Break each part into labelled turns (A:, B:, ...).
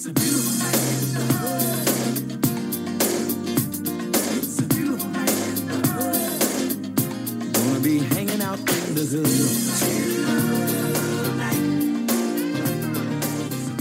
A: It's a beautiful night in the hood. It's a beautiful night in the hood. Gonna be hanging out in the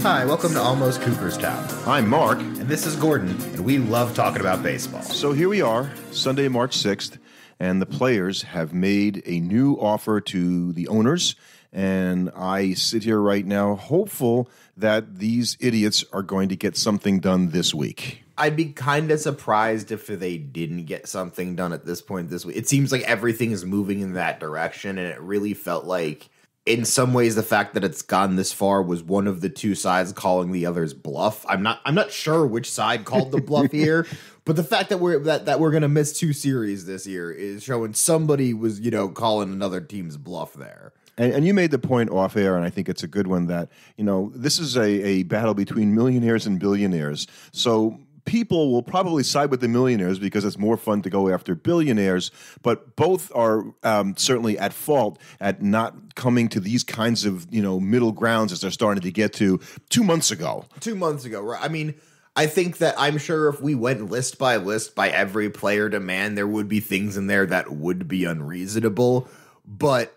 A: hood.
B: Hi, welcome to Almost Cooperstown.
C: I'm Mark.
B: And this is Gordon, and we love talking about baseball.
C: So here we are, Sunday, March 6th, and the players have made a new offer to the owners, and I sit here right now hopeful that these idiots are going to get something done this week.
B: I'd be kind of surprised if they didn't get something done at this point this week. It seems like everything is moving in that direction, and it really felt like, in some ways, the fact that it's gone this far was one of the two sides calling the other's bluff. I'm not sure which side called the bluff here, but the fact that we're gonna miss two series this year is showing somebody was, calling another team's bluff there.
C: And you made the point off air, and I think it's a good one, that, this is a battle between millionaires and billionaires. So people will probably side with the millionaires because it's more fun to go after billionaires, but both are certainly at fault at not coming to these kinds of, middle grounds as they're starting to get to 2 months ago.
B: 2 months ago, right? I mean, I think that I'm sure if we went list by every player demand, there would be things in there that would be unreasonable, but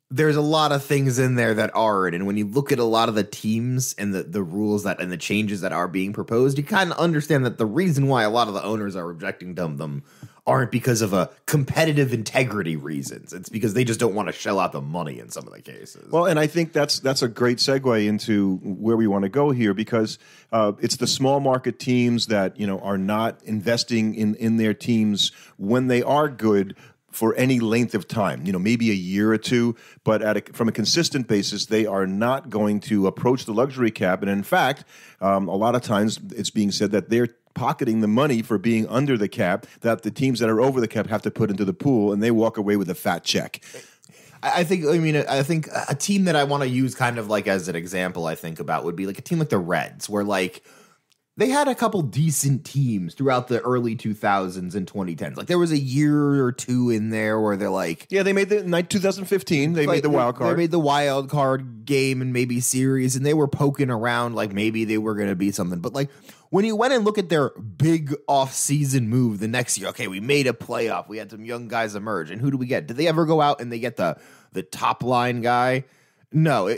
B: there's a lot of things in there that aren't. And when you look at a lot of the teams and the rules and the changes that are being proposed, you kind of understand that the reason why a lot of the owners are rejecting them aren't because of a competitive integrity reasons. It's because they just don't want to shell out the money in some of the cases.
C: Well, and I think that's a great segue into where we want to go here, because it's the small market teams that, are not investing in their teams when they are good for any length of time, maybe a year or two, but from a consistent basis, they are not going to approach the luxury cap. And in fact, a lot of times it's being said that they're pocketing the money for being under the cap that the teams that are over the cap have to put into the pool, and they walk away with a fat check.
B: I think a team that I want to use kind of like as an example I think about would be like a team like the Reds, where like they had a couple decent teams throughout the early 2000s and 2010s. Like there was a year or two in there where they're like,
C: yeah, they made the 2015. They made the wild card.
B: They made the wild card game and maybe series, and they were poking around like maybe they were going to be something. But like when you went and look at their big off-season move the next year, okay, we made a playoff. We had some young guys emerge, and who do we get? Did they ever go out and they get the top line guy? No,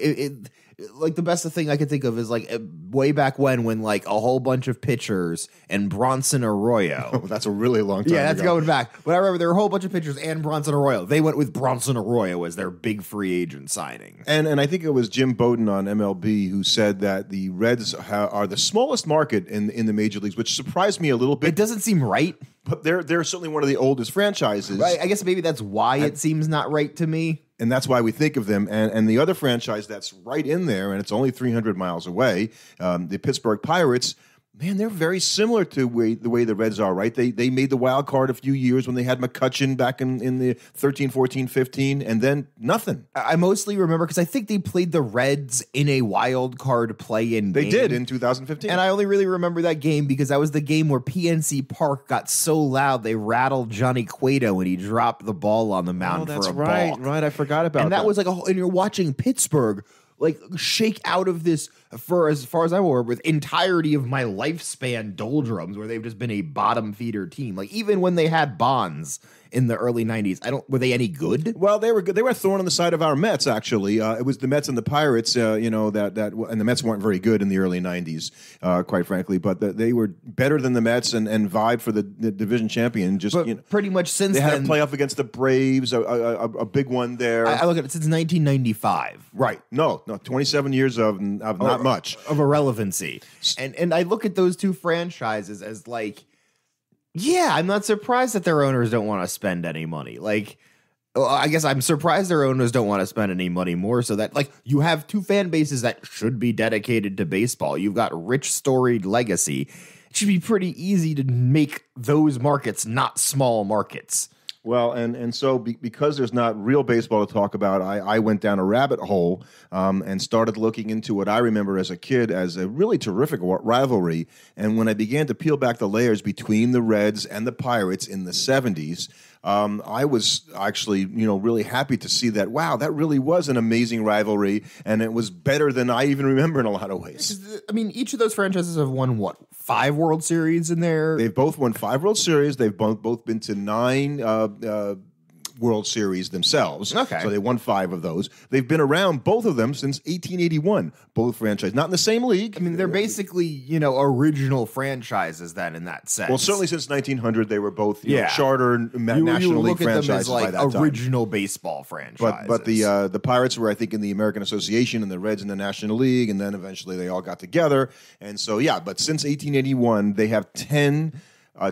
B: like the best thing I could think of is like way back when like a whole bunch of pitchers and Bronson Arroyo.
C: Oh, that's a really long time.
B: Yeah, that's
C: ago.
B: going back. But I remember there were a whole bunch of pitchers and Bronson Arroyo. They went with Bronson Arroyo as their big free agent signing.
C: And I think it was Jim Bowden on MLB who said that the Reds are the smallest market in the major leagues, which surprised me a little bit.
B: It doesn't seem right.
C: But they're certainly one of the oldest franchises.
B: Right. I guess maybe that's why it seems not right to me.
C: And that's why we think of them. And the other franchise that's right in there, and it's only 300 miles away, the Pittsburgh Pirates, man, they're very similar to the way the Reds are, right? They made the wild card a few years when they had McCutchen back in the 13, 14, 15, and then nothing.
B: I mostly remember because I think they played the Reds in a wild card play-in game.
C: They did in 2015.
B: And I only really remember that game because that was the game where PNC Park got so loud they rattled Johnny Cueto when he dropped the ball on the mound for a balk.
C: Right, I forgot about that.
B: And that was like and you're watching Pittsburgh like shake out of this, for as far as I'm aware, with entirety of my lifespan doldrums, where they've just been a bottom feeder team. Like even when they had Bonds in the early 90s, were they any good?
C: Well, they were good. They were a thorn on the side of our Mets, actually. It was the Mets and the Pirates, and the Mets weren't very good in the early 90s, quite frankly, but they were better than the Mets and vied for the division champion.
B: Pretty much since
C: they
B: then.
C: They had a playoff against the Braves, a big one there.
B: I look at it since 1995.
C: Right. No, 27 years of not much.
B: Of irrelevancy. And I look at those two franchises as like, yeah, I'm not surprised that their owners don't want to spend any money. Like, I guess I'm surprised their owners don't want to spend any money more, so that like you have two fan bases that should be dedicated to baseball. You've got rich, storied legacy. It should be pretty easy to make those markets not small markets.
C: Well, and so because there's not real baseball to talk about, I went down a rabbit hole and started looking into what I remember as a kid as a really terrific rivalry. And when I began to peel back the layers between the Reds and the Pirates in the 70s, I was actually, really happy to see that. Wow, that really was an amazing rivalry, and it was better than I even remember in a lot of ways.
B: I mean, each of those franchises have won, 5 World Series in there?
C: They've both won 5 World Series. They've both been to 9 World Series themselves.
B: Okay.
C: So they won 5 of those. They've been around, both of them, since 1881, both franchises. Not in the same league.
B: I mean, they're basically, original franchises then in that sense.
C: Well, certainly since 1900, they were both
B: Yeah.
C: charter National
B: you
C: League
B: look at them
C: franchises
B: as like
C: by that time.
B: original baseball franchises.
C: But the Pirates were, I think, in the American Association, and the Reds in the National League, and then eventually they all got together. And so, but since 1881, they have 10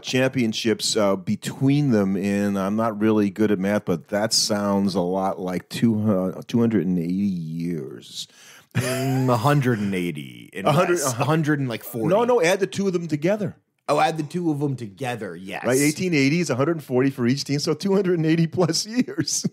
C: championships between them. And I'm not really good at math, but that sounds a lot like 280 years.
B: 180. 140.
C: No, add the 2 of them together.
B: Oh, add the 2 of them together, yes.
C: Right, 1880 is 140 for each team, so 280 plus years.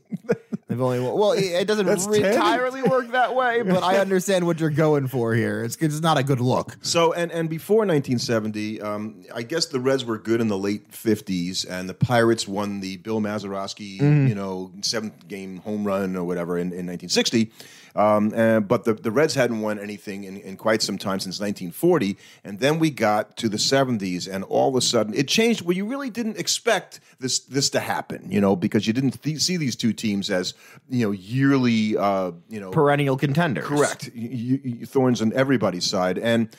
B: They've only it doesn't
C: That's 10.
B: entirely work that way, but I understand what you're going for here. It's not a good look.
C: So, and before 1970, I guess the Reds were good in the late 50s, and the Pirates won the Bill Mazeroski, 7th-game home run or whatever in 1960. But the Reds hadn't won anything in quite some time, since 1940, and then we got to the 70s, and all of a sudden it changed where you really didn't expect this to happen, because you didn't see these two teams as yearly
B: perennial contenders.
C: Correct, thorns on everybody's side, and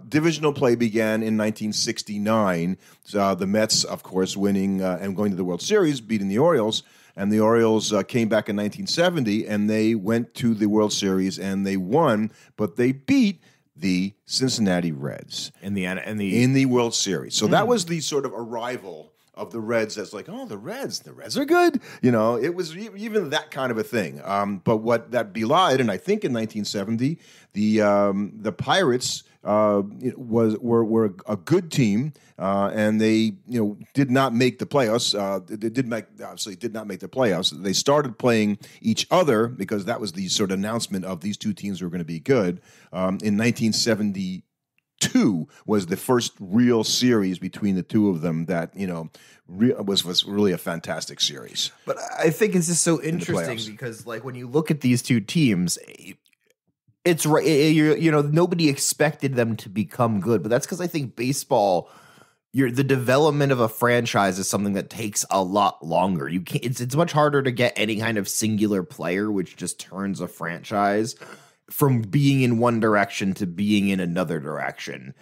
C: divisional play began in 1969. The Mets, of course, winning and going to the World Series, beating the Orioles. And the Orioles came back in 1970, and they went to the World Series, and they won, but they beat the Cincinnati Reds in the World Series. So that was the sort of arrival of the Reds as like, the Reds are good. It was even that kind of a thing. But what that belied, and I think in 1970, the Pirates were a good team, and they did not make the playoffs. They obviously did not make the playoffs. They started playing each other because that was the sort of announcement of these two teams were going to be good. In 1972 was the first real series between the two of them that was really a fantastic series.
B: But I think it's just so interesting because when you look at these two teams, it's right. Nobody expected them to become good, but that's because I think baseball, the development of a franchise is something that takes a lot longer. You can't. It's much harder to get any kind of singular player, which just turns a franchise from being in one direction to being in another direction.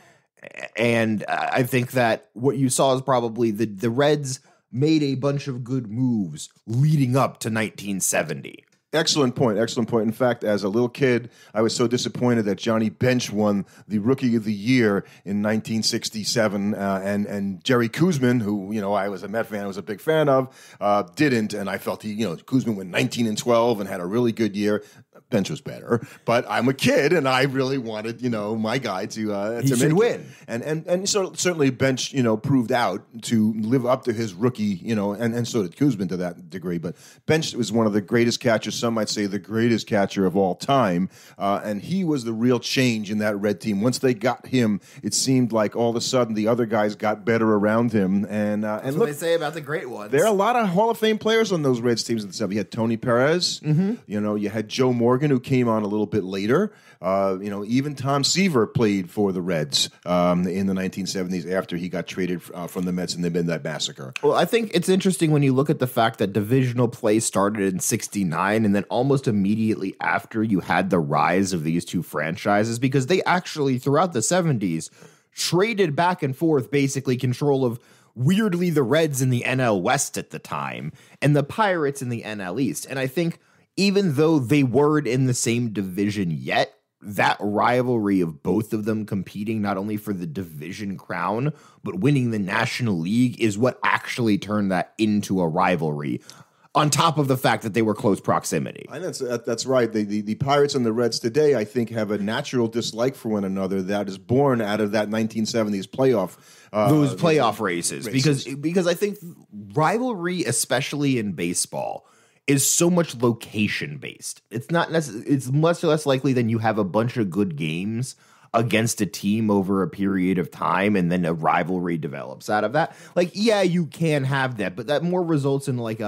B: And I think that what you saw is probably the Reds made a bunch of good moves leading up to 1970.
C: Excellent point. In fact, as a little kid, I was so disappointed that Johnny Bench won the Rookie of the Year in 1967, and Jerry Koosman, who I was a Met fan, I was a big fan of, didn't, and I felt Koosman went 19-12 and had a really good year. Bench was better, but I'm a kid and I really wanted, my guy to
B: win.
C: And so certainly Bench, proved out to live up to his rookie, and so did Koosman to that degree. But Bench was one of the greatest catchers, some might say the greatest catcher of all time, and he was the real change in that Red team. Once they got him, it seemed like all of a sudden the other guys got better around him. And
B: that's what they say about the great ones.
C: There are a lot of Hall of Fame players on those Reds teams in the 70s. You had Tony Perez, you had Joe Morgan, who came on a little bit later. Even Tom Seaver played for the Reds in the 1970s after he got traded from the Mets in the Midnight Massacre.
B: Well, I think it's interesting when you look at the fact that divisional play started in 69, and then almost immediately after you had the rise of these two franchises, because they actually, throughout the 70s, traded back and forth basically control of weirdly the Reds in the NL West at the time and the Pirates in the NL East. And I think even though they weren't in the same division yet, that rivalry of both of them competing not only for the division crown, but winning the National League is what actually turned that into a rivalry, on top of the fact that they were close proximity.
C: And that's right. The Pirates and the Reds today, I think, have a natural dislike for one another that is born out of that 1970s playoff.
B: Those playoff races. Because I think rivalry, especially in baseball, is so much location based. It's much less likely than you have a bunch of good games against a team over a period of time and then a rivalry develops out of that. Like, yeah, you can have that, but that more results in like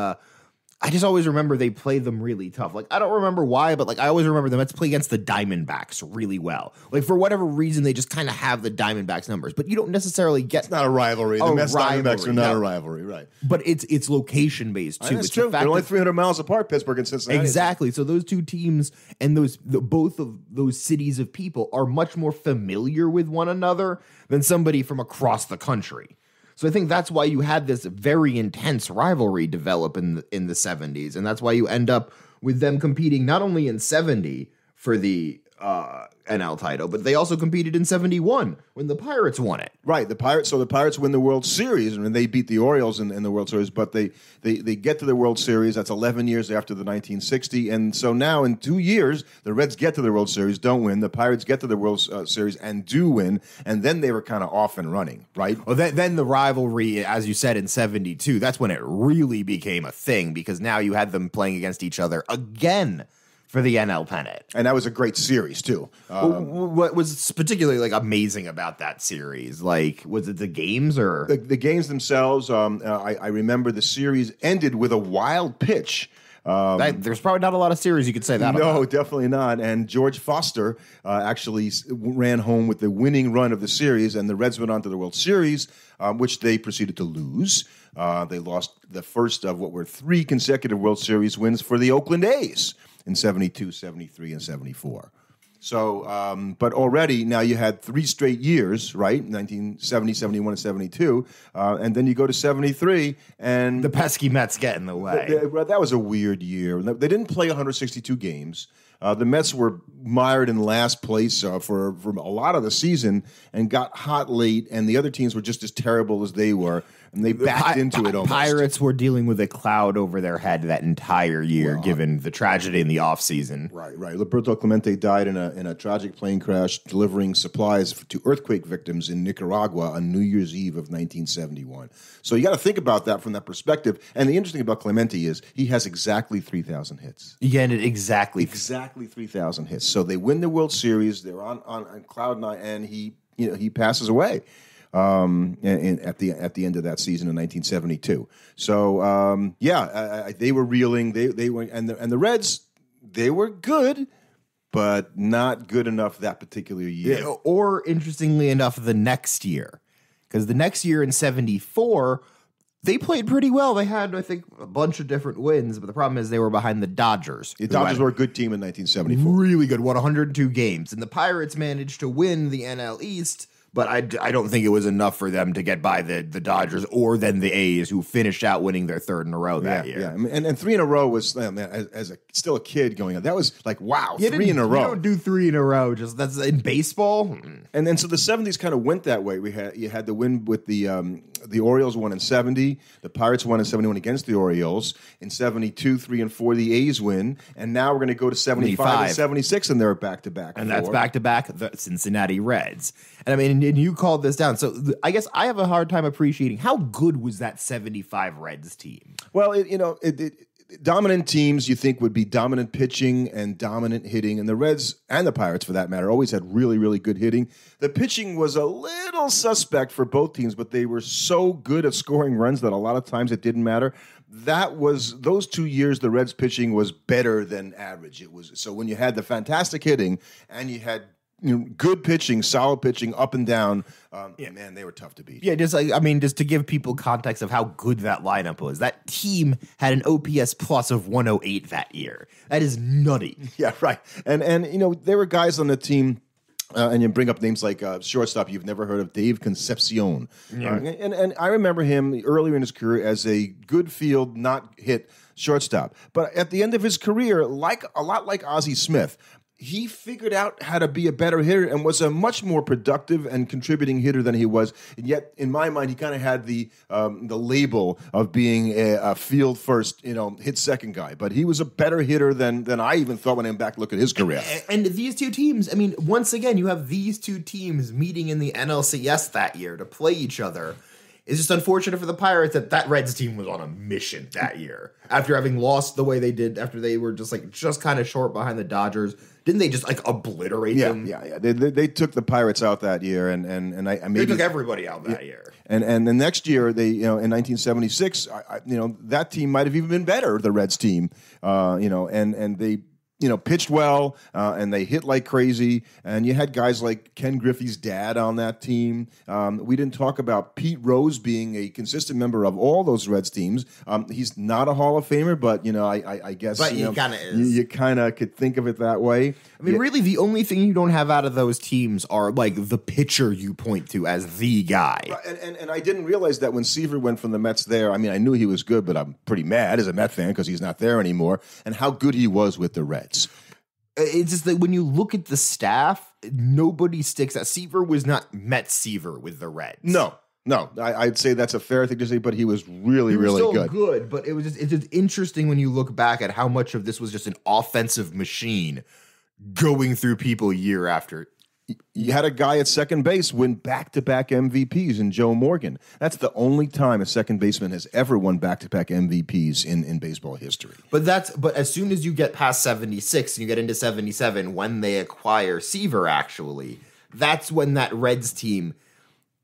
B: I just always remember they played them really tough. Like, I don't remember why, but like I always remember the Mets play against the Diamondbacks really well. Like, for whatever reason, they just kind of have the Diamondbacks numbers, but you don't necessarily get.
C: It's not a rivalry. The Mets Diamondbacks are not a rivalry, right?
B: But it's location based too.
C: That's
B: it's
C: true. They're only 300 miles apart, Pittsburgh and Cincinnati.
B: Exactly. So those two teams and both of those cities of people are much more familiar with one another than somebody from across the country. So I think that's why you had this very intense rivalry develop in the 70s. And that's why you end up with them competing not only in 70 for the NL title, but they also competed in 71 when the Pirates won it.
C: Right. The Pirates win the World Series, and they beat the Orioles in the World Series, but they get to the World Series. That's 11 years after the 1960. And so now in 2 years, the Reds get to the World Series, don't win. The Pirates get to the World Series and do win. And then they were kind of off and running, right?
B: Well, then the rivalry, as you said, in 72, that's when it really became a thing because now you had them playing against each other again for the NL pennant.
C: And that was a great series, too.
B: What was particularly like amazing about that series? Like, was it the games or?
C: The games themselves, I remember the series ended with a wild pitch.
B: There's probably not a lot of series you could say that about.
C: No, definitely not. And George Foster actually ran home with the winning run of the series, and the Reds went on to the World Series, which they proceeded to lose. They lost the first of what were 3 consecutive World Series wins for the Oakland A's in 72, 73, and 74. So, but already now you had 3 straight years, right? 1970, 71, and 72. And then you go to 73, and
B: the pesky Mets get in the way.
C: That was a weird year. They didn't play 162 games. The Mets were mired in last place for a lot of the season and got hot late, and the other teams were just as terrible as they were, and they backed into it almost.
B: Pirates were dealing with a cloud over their head that entire year, given the tragedy in the offseason.
C: Right. Roberto Clemente died in a tragic plane crash delivering supplies to earthquake victims in Nicaragua on New Year's Eve of 1971. So you got to think about that from that perspective. And the interesting about Clemente is he has exactly 3,000 hits.
B: You get it exactly
C: 3,000 hits. So they win the World Series. They're on cloud nine, and he passes away at the end of that season in 1972. So they were reeling. They were, and the Reds, they were good, but not good enough that particular year.
B: Yeah, or interestingly enough, the next year, because the next year in 74. They played pretty well. They had, I think, a bunch of different wins, but the problem is they were behind the Dodgers.
C: The Dodgers were a good team in 1974.
B: Really good, won 102 games. And the Pirates managed to win the NL East, but I don't think it was enough for them to get by the Dodgers or then the A's, who finished out winning their 3rd in a row that year.
C: Yeah, and 3 in a row was, still a kid going on. That was like, wow, 3 in a row.
B: You don't do 3 in a row. Just that's in baseball.
C: And then so the 70s kind of went that way. You had the win with the Orioles won in 70. The Pirates won in 71 against the Orioles. In 72, 3 and 4, the A's win. And now we're going to go to 75 and 76, and they're back-to-back.
B: And that's back-to-back the Cincinnati Reds. And I mean, and you called this down. So I guess I have a hard time appreciating how good was that 75 Reds team?
C: Well, dominant teams you think would be dominant pitching and dominant hitting, and the Reds and the Pirates, for that matter, always had really, really good hitting. The pitching was a little suspect for both teams, but they were so good at scoring runs that a lot of times it didn't matter. Those 2 years, the Reds pitching was better than average. It was so when you had the fantastic hitting and you had good pitching, solid pitching, up and down. Man, they were tough to beat.
B: Yeah, just to give people context of how good that lineup was. That team had an OPS plus of 108 that year. That is nutty.
C: Yeah, right. And there were guys on the team. And you bring up names like shortstop you've never heard of, Dave Concepcion.
B: Yeah.
C: And I remember him earlier in his career as a good field, not hit shortstop. But at the end of his career, a lot like Ozzie Smith, he figured out how to be a better hitter and was a much more productive and contributing hitter than he was. And yet, in my mind, he kind of had the label of being a field first, hit second guy. But he was a better hitter than I even thought when I went back to look at his career.
B: And these two teams, I mean, once again, you have these two teams meeting in the NLCS that year to play each other. It's just unfortunate for the Pirates that Reds team was on a mission that year. After having lost the way they did, after they were just kind of short behind the Dodgers, didn't they just like obliterate them?
C: Yeah. They took the Pirates out that year, and
B: They took everybody out that year.
C: And the next year, they in 1976, that team might have even been better, the Reds team, and they pitched well, and they hit like crazy. And you had guys like Ken Griffey's dad on that team. We didn't talk about Pete Rose being a consistent member of all those Reds teams. He's not a Hall of Famer, but I guess
B: but he kind of is.
C: You kind of could think of it that way.
B: I mean, really, the only thing you don't have out of those teams are like the pitcher you point to as the guy.
C: And I didn't realize that when Seaver went from the Mets there. I mean, I knew he was good, but I'm pretty mad as a Met fan because he's not there anymore. And how good he was with the Reds.
B: It's just that when you look at the staff, nobody sticks out. Seaver was not Met Seaver with the Reds.
C: No. I'd say that's a fair thing to say, but he was really
B: good. But it's just interesting when you look back at how much of this was just an offensive machine going through people year after.
C: You had a guy at second base win back-to-back MVPs in Joe Morgan. That's the only time a second baseman has ever won back-to-back MVPs in baseball history.
B: But as soon as you get past 76 and you get into 77, when they acquire Seaver, actually, that's when that Reds team,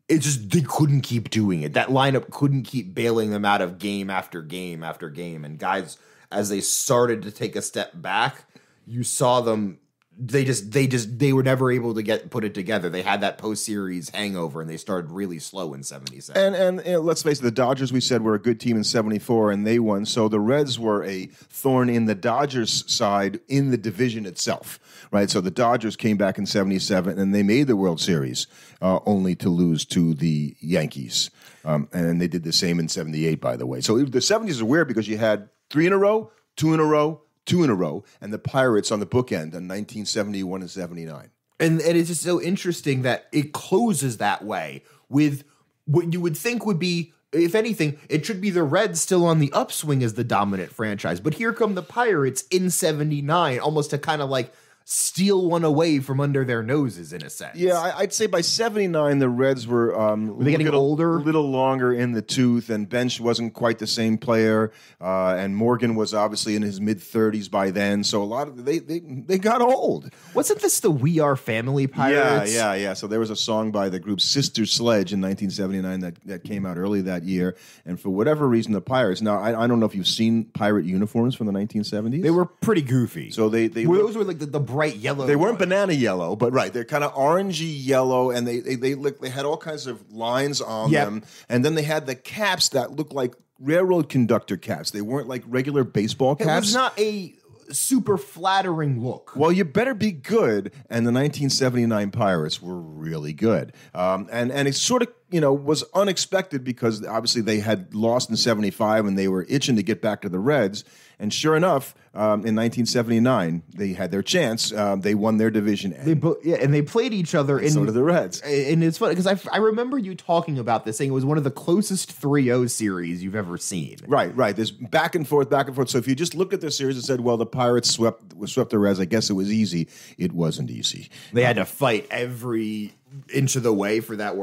B: they couldn't keep doing it. That lineup couldn't keep bailing them out of game after game after game. And guys, as they started to take a step back, you saw them. They were never able to put it together. They had that post-series hangover, and they started really slow in 77.
C: And let's face it, the Dodgers, we said, were a good team in 74, and they won. So the Reds were a thorn in the Dodgers' side in the division itself, right? So the Dodgers came back in 77, and they made the World Series, only to lose to the Yankees. And they did the same in 78, by the way. So the 70s are weird because you had 3 in a row, 2 in a row, 2 in a row, and the Pirates on the bookend in 1971 and 79.
B: And it's just so interesting that it closes that way with what you would think would be, if anything, it should be the Reds still on the upswing as the dominant franchise. But here come the Pirates in 79, almost to kind of like steal one away from under their noses, in a sense.
C: Yeah, I'd say by 79, the Reds were
B: they getting older?
C: A little longer in the tooth, and Bench wasn't quite the same player, and Morgan was obviously in his mid-30s by then, so a lot of they got old.
B: Wasn't this the We Are Family Pirates?
C: Yeah. So there was a song by the group Sister Sledge in 1979 that came out early that year, and for whatever reason, the Pirates, now I don't know if you've seen pirate uniforms from the 1970s.
B: They were pretty goofy.
C: So
B: those were like the bright yellow.
C: They weren't banana yellow, but right, they're kind of orangey yellow, and they had all kinds of lines on them, and then they had the caps that looked like railroad conductor caps. They weren't like regular baseball caps.
B: It was not a super flattering look.
C: Well, you better be good, and the 1979 Pirates were really good, and it sort of was unexpected because obviously they had lost in 75 and they were itching to get back to the Reds. And sure enough, in 1979, they had their chance. They won their division.
B: And they played each other.
C: And so did the Reds.
B: And it's funny because I remember you talking about this, saying it was one of the closest 3-0 series you've ever seen.
C: Right. There's back and forth. So if you just looked at the series and said, well, the Pirates swept the Reds, I guess it was easy. It wasn't easy.
B: They had to fight every inch of the way for that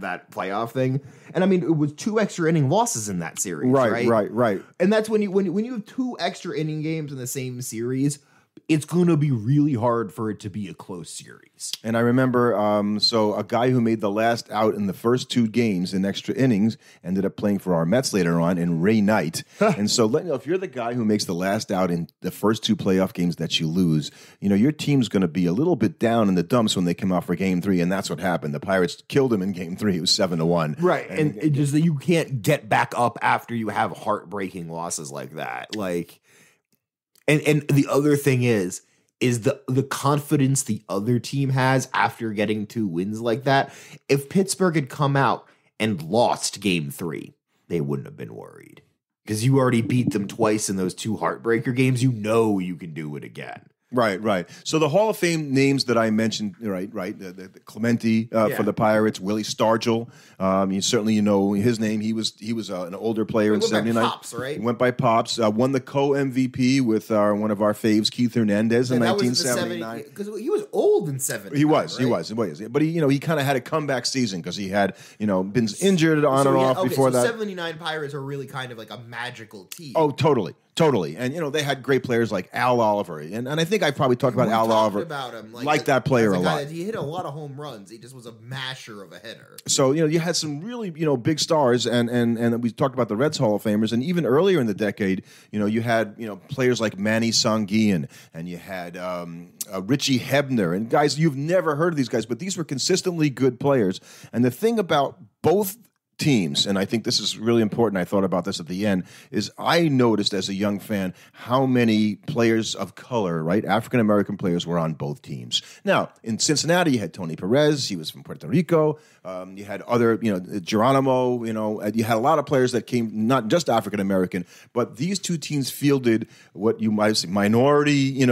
B: that playoff thing. And I mean, it was 2 extra inning losses in that series.
C: Right.
B: And that's when you have 2 extra inning games in the same series, it's going to be really hard for it to be a close series.
C: And I remember, so a guy who made the last out in the first 2 games in extra innings ended up playing for our Mets later on in Ray Knight. And so if you're the guy who makes the last out in the first 2 playoff games that you lose, your team's going to be a little bit down in the dumps when they come out for Game 3, and that's what happened. The Pirates killed him in Game 3. It was 7-1.
B: Right, and it just you can't get back up after you have heartbreaking losses like that. And the other thing is the confidence the other team has after getting 2 wins like that. If Pittsburgh had come out and lost Game 3, they wouldn't have been worried because you already beat them twice in those 2 heartbreaker games. You can do it again.
C: Right. So the Hall of Fame names that I mentioned, right, the Clemente for the Pirates, Willie Stargell. Certainly his name. He was an older player in 79.
B: Pops, right?
C: He went by Pops. Won the co-MVP with one of our faves, Keith Hernandez, in 1979.
B: Because he was old in 70.
C: He was. But he kind of had a comeback season because he had been injured on and off before that.
B: 79 Pirates are really kind of like a magical team.
C: Oh, totally. And, they had great players like Al Oliver. And I think think I probably talked about Al Oliver.
B: About him,
C: like that player a lot.
B: He hit a lot of home runs. He just was a masher of a hitter.
C: So, you had some really, big stars, and we talked about the Reds Hall of Famers, and even earlier in the decade, you had, players like Manny Sanguian, and you had Richie Hebner, and guys, you've never heard of these guys, but these were consistently good players. And the thing about both teams, and I think this is really important, I thought about this at the end, is I noticed as a young fan how many players of color, right, African-American players were on both teams. Now, in Cincinnati, you had Tony Perez, he was from Puerto Rico, you had other, Geronimo, you had a lot of players that came, not just African-American, but these two teams fielded what you might say minority,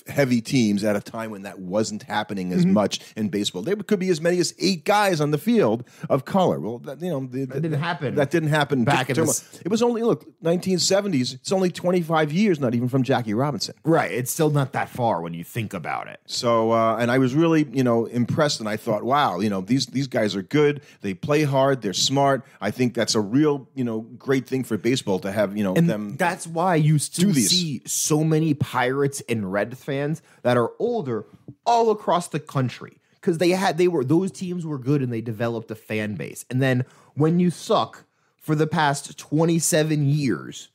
C: heavy teams at a time when that wasn't happening as much in baseball. There could be as many as 8 guys on the field of color. Well, that
B: didn't happen.
C: That didn't happen
B: back in the.
C: It was only 1970s. It's only 25 years, not even from Jackie Robinson.
B: Right. It's still not that far when you think about it.
C: So, and I was really, impressed, and I thought, wow, these guys are good. They play hard. They're smart. I think that's a real, great thing for baseball to have,
B: and
C: them.
B: That's why you still see so many Pirates and Red fans that are older all across the country. Because those teams were good and they developed a fan base. And then when you suck for the past 27 years,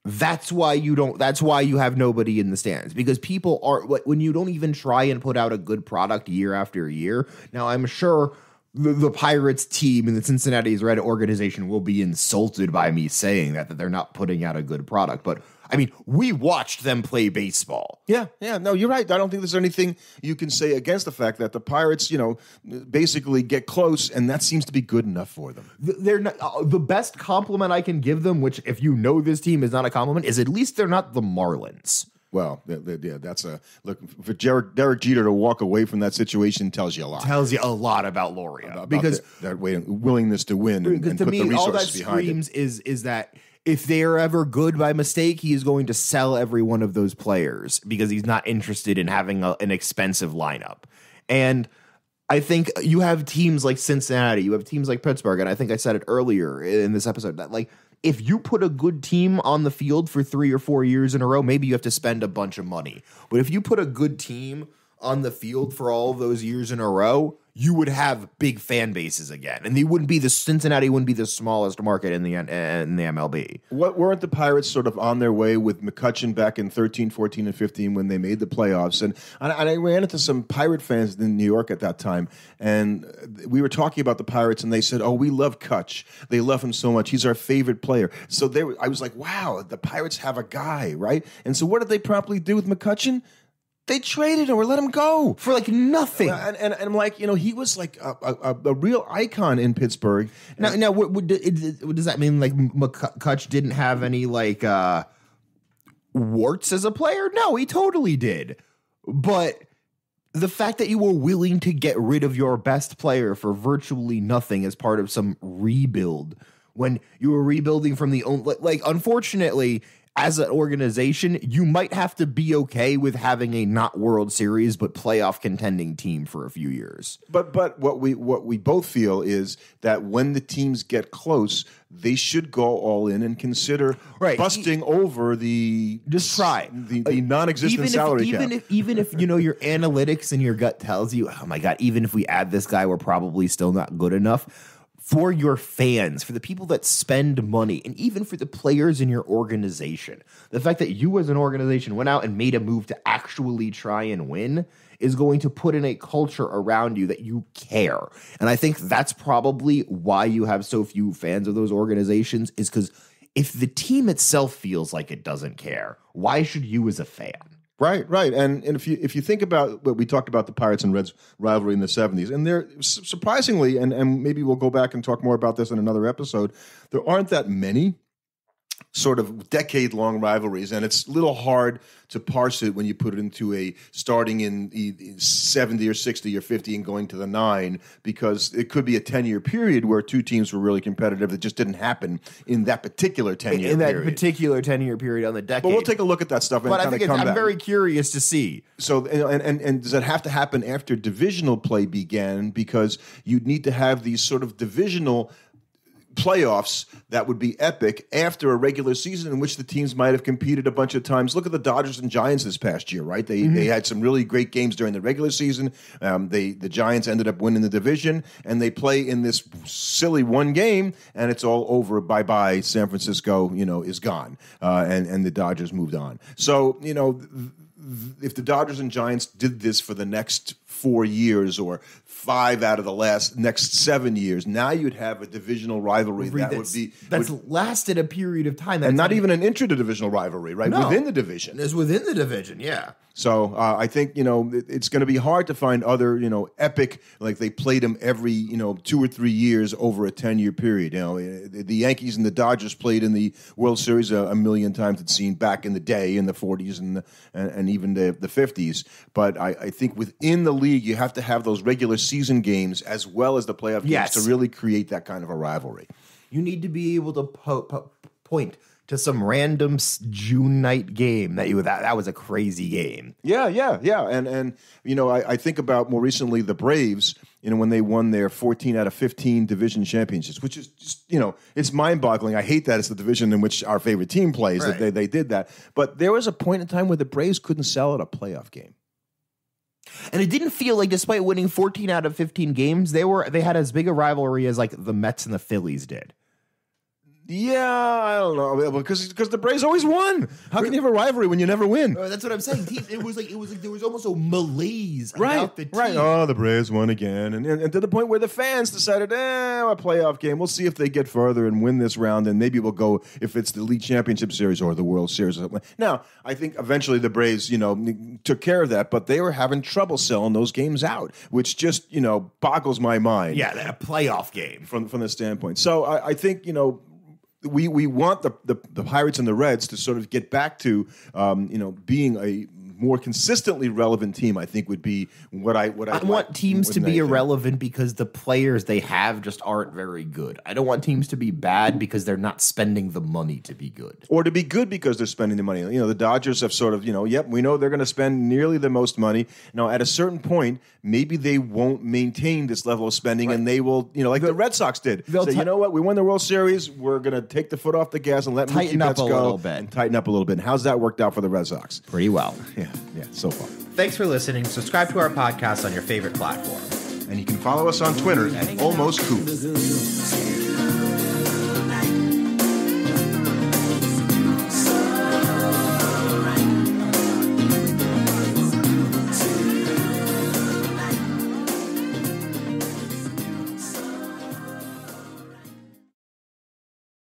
B: that's why you have nobody in the stands. Because people are, when you don't even try and put out a good product year after year. Now, I'm sure the Pirates team and the Cincinnati's Red organization will be insulted by me saying that they're not putting out a good product. But I mean, we watched them play baseball.
C: Yeah, no, you're right. I don't think there's anything you can say against the fact that the Pirates, basically get close, and that seems to be good enough for them.
B: They're not, the best compliment I can give them, which if this team is not a compliment, is at least they're not the Marlins.
C: Well, that's a look for Derek Jeter to walk away from that situation tells you a lot.
B: Tells you a lot about Loria
C: about
B: because
C: their willingness to win and
B: to
C: put
B: me,
C: the
B: all that
C: resources behind
B: screams
C: it.
B: is that if they are ever good by mistake, he is going to sell every one of those players because he's not interested in having an expensive lineup. And I think you have teams like Cincinnati, you have teams like Pittsburgh, and I think I said it earlier in this episode that if you put a good team on the field for 3 or 4 years in a row, maybe you have to spend a bunch of money. But if you put a good team on the field for all of those years in a row, you would have big fan bases again. And Cincinnati wouldn't be the smallest market in the MLB.
C: Weren't the Pirates sort of on their way with McCutchen back in 13, 14, and 15 when they made the playoffs? And I ran into some Pirate fans in New York at that time, and we were talking about the Pirates, and they said, oh, we love Kutch. They love him so much. He's our favorite player. So I was like, wow, the Pirates have a guy, right? And so what did they promptly do with McCutchen? They traded him or let him go
B: for nothing.
C: And I'm like, he was like a real icon in Pittsburgh.
B: Now, what does that mean? Like McCutch didn't have any warts as a player? No, he totally did. But the fact that you were willing to get rid of your best player for virtually nothing as part of some rebuild when you were rebuilding from unfortunately, as an organization, you might have to be okay with having a not World Series but playoff contending team for a few years.
C: But what we both feel is that when the teams get close, they should go all in and consider busting over the non-existent salary cap.
B: Even if your analytics and your gut tells you, oh my God, even if we add this guy, we're probably still not good enough. For your fans, for the people that spend money, and even for the players in your organization, the fact that you as an organization went out and made a move to actually try and win is going to put in a culture around you that you care. And I think that's probably why you have so few fans of those organizations, is because if the team itself feels like it doesn't care, why should you as a fan?
C: Right. And if you think about what we talked about, the Pirates and Reds rivalry in the 70s, and they're surprisingly, and maybe we'll go back and talk more about this in another episode, there aren't that many sort of decade-long rivalries, and it's a little hard to parse it when you put it into a starting in 70 or 60 or 50 and going to the 9, because it could be a 10-year period where two teams were really competitive that just didn't happen in that particular 10-year period.
B: In that particular 10-year period on the decade.
C: But we'll take a look at that stuff and
B: but
C: kind of come back.
B: I'm very curious to see.
C: So, and does that have to happen after divisional play began? Because you'd need to have these sort of divisional playoffs that would be epic after a regular season in which the teams might have competed a bunch of times. Look at the Dodgers and Giants this past year, right? They had some really great games during the regular season. The Giants ended up winning the division, and they play in this silly one game, and it's all over. Bye-bye. San Francisco, is gone, and the Dodgers moved on. So, if the Dodgers and Giants did this for the next 4 years or 5 out of the next 7 years, now you'd have a divisional rivalry
B: that's lasted a period of time,
C: and not even an intra-divisional rivalry, right?
B: No.
C: Within the division,
B: it's within the division, yeah.
C: So I think it's going to be hard to find other epic, like they played them every 2 or 3 years over a 10-year period. The Yankees and the Dodgers played in the World Series a million times. It's seen back in the day in the 40s and even the 50s. But I think within the league you have to have those regular season games as well as the playoff games to really create that kind of a rivalry. You
B: need to be able to point to some random June night game that was a crazy game.
C: Yeah. And I think about more recently the Braves, when they won their 14 out of 15 division championships, which is just, it's mind-boggling. I hate that it's the division in which our favorite team plays,
B: right,
C: that they did that. But there was a point in time where the Braves couldn't sell out a playoff game.
B: And it didn't feel like, despite winning 14 out of 15 games, they had as big a rivalry as like the Mets and the Phillies did.
C: Yeah, I don't know, because the Braves always won. How can you have a rivalry when you never win?
B: That's what I'm saying. It was like there was almost a malaise about the team.
C: Right. Oh, the Braves won again, and to the point where the fans decided, a playoff game. We'll see if they get further and win this round, and maybe we'll go if it's the League Championship Series or the World Series or something. Now, I think eventually the Braves, took care of that, but they were having trouble selling those games out, which just boggles my mind.
B: Yeah, a playoff game
C: from the standpoint. So I think we want the Pirates and the Reds to sort of get back to being a more consistently relevant team. I think would be what I
B: want teams to be irrelevant because the players they have just aren't very good. I don't want teams to be bad because they're not spending the money to be good,
C: or to be good because they're spending the money. The Dodgers have sort of we know they're going to spend nearly the most money. Now at a certain point, maybe they won't maintain this level of spending, and they will like the Red Sox did. Say, you know what, we won the World Series. We're going to take the foot off the gas and let
B: tighten up a little bit
C: and tighten up a little bit. And how's that worked out for the Red Sox?
B: Pretty well.
C: Yeah, so far.
B: Thanks for listening. Subscribe to our podcast on your favorite platform.
C: And you can follow us on Twitter at AlmostCoop.